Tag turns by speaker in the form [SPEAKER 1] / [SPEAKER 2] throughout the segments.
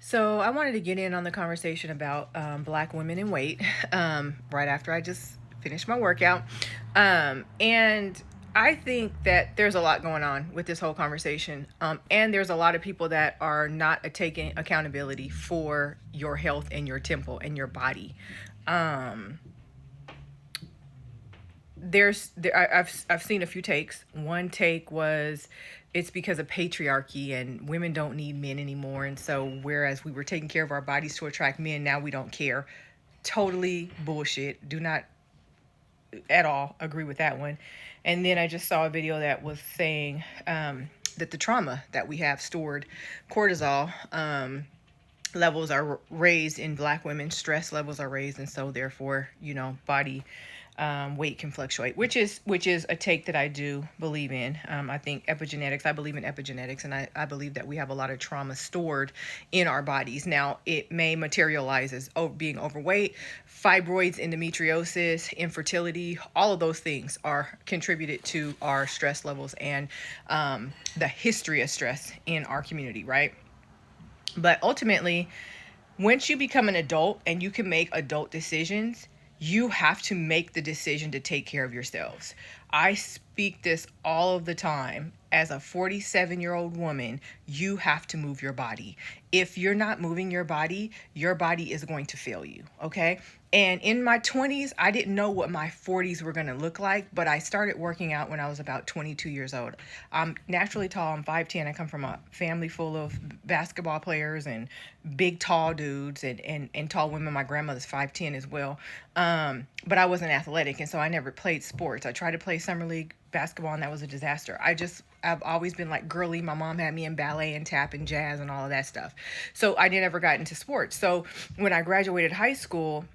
[SPEAKER 1] So I wanted to get in on the conversation about Black women in weight right after I just finished my workout. And I think that there's a lot going on with this whole conversation. And there's a lot of people that are not taking accountability for your health and your temple and your body. Um, I've seen a few takes. One take was it's because of patriarchy and women don't need men anymore, and so whereas we were taking care of our bodies to attract men, now we don't care. Totally bullshit. Do not at all agree with that one. And then I just saw a video that was saying that the trauma that we have stored, cortisol levels are raised in Black women, stress levels are raised, and so therefore, body weight can fluctuate, which is a take that I do believe in. I think epigenetics. I believe in epigenetics, and I believe that we have a lot of trauma stored in our bodies. Now, it may materialize as being overweight, fibroids, endometriosis, infertility. All of those things are contributed to our stress levels and the history of stress in our community, right? But ultimately, once you become an adult and you can make adult decisions, you have to make the decision to take care of yourselves. I speak this all of the time. As a 47-year-old woman, you have to move your body. If you're not moving your body is going to fail you, okay? And in my 20s, I didn't know what my 40s were going to look like, but I started working out when I was about 22 years old. I'm naturally tall. I'm 5'10". I come from a family full of basketball players and big, tall dudes and tall women. My grandmother's 5'10" as well. But I wasn't athletic, and so I never played sports. I tried to play summer league basketball, and that was a disaster. I've always been like girly. My mom had me in ballet and tap and jazz and all of that stuff. So I never got into sports. So when I graduated high school,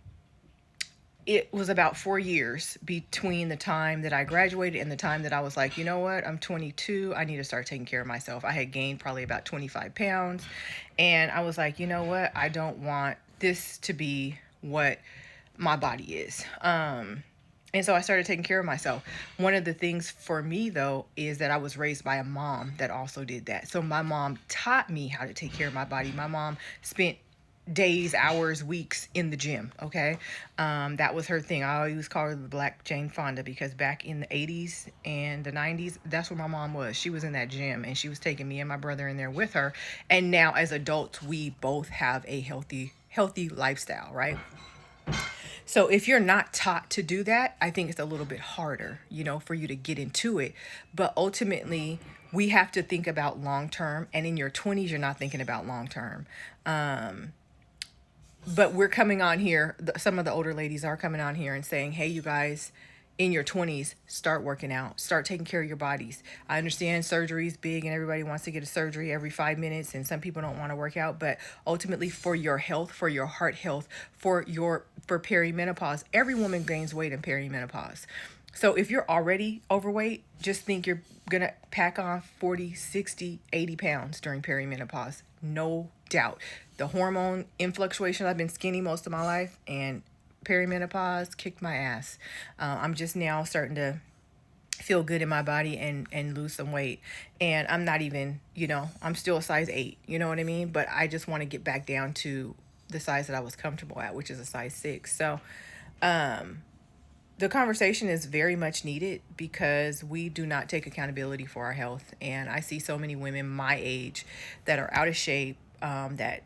[SPEAKER 1] it was about 4 years between the time that I graduated and the time that I was like, you know what, I'm 22. I need to start taking care of myself. I had gained probably about 25 pounds. And I was like, you know what, I don't want this to be what my body is. And so I started taking care of myself. One of the things for me, though, is that I was raised by a mom that also did that. So my mom taught me how to take care of my body. My mom spent days, hours, weeks in the gym. Okay. That was her thing. I always call her the Black Jane Fonda because back in the 80s and the 90s, that's where my mom was. She was in that gym and she was taking me and my brother in there with her. And now as adults, we both have a healthy lifestyle, right? So if you're not taught to do that, I think it's a little bit harder, for you to get into it. But ultimately, we have to think about long term. And in your 20s, you're not thinking about long term. But we're coming on here. Some of the older ladies are coming on here and saying, hey, you guys, in your 20s, start working out, start taking care of your bodies. I understand surgery is big and everybody wants to get a surgery every 5 minutes and some people don't want to work out, but ultimately for your health, for your heart health, for perimenopause, every woman gains weight in perimenopause. So if you're already overweight, just think you're going to pack on 40, 60, 80 pounds during perimenopause. No doubt. The hormone influctuation, I've been skinny most of my life, and perimenopause kicked my ass. I'm just now starting to feel good in my body and lose some weight. And I'm not even, I'm still a size 8, you know what I mean? But I just want to get back down to the size that I was comfortable at, which is a size 6. So the conversation is very much needed because we do not take accountability for our health. And I see so many women my age that are out of shape, that,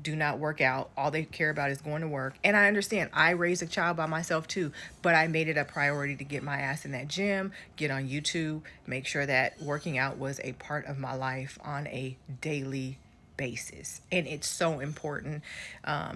[SPEAKER 1] do not work out. All they care about is going to work. And I understand I raised a child by myself too, but I made it a priority to get my ass in that gym, get on YouTube, make sure that working out was a part of my life on a daily basis. And it's so important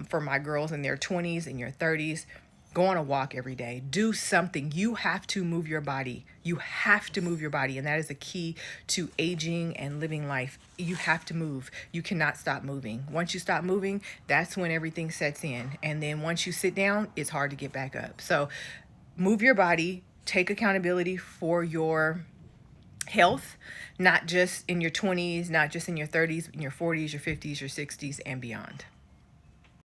[SPEAKER 1] for my girls in their 20s and your 30s. Go on a walk every day. Do something. You have to move your body. You have to move your body. And that is the key to aging and living life. You have to move. You cannot stop moving. Once you stop moving, that's when everything sets in. And then once you sit down, it's hard to get back up. So move your body. Take accountability for your health, not just in your 20s, not just in your 30s, in your 40s, your 50s, your 60s, and beyond.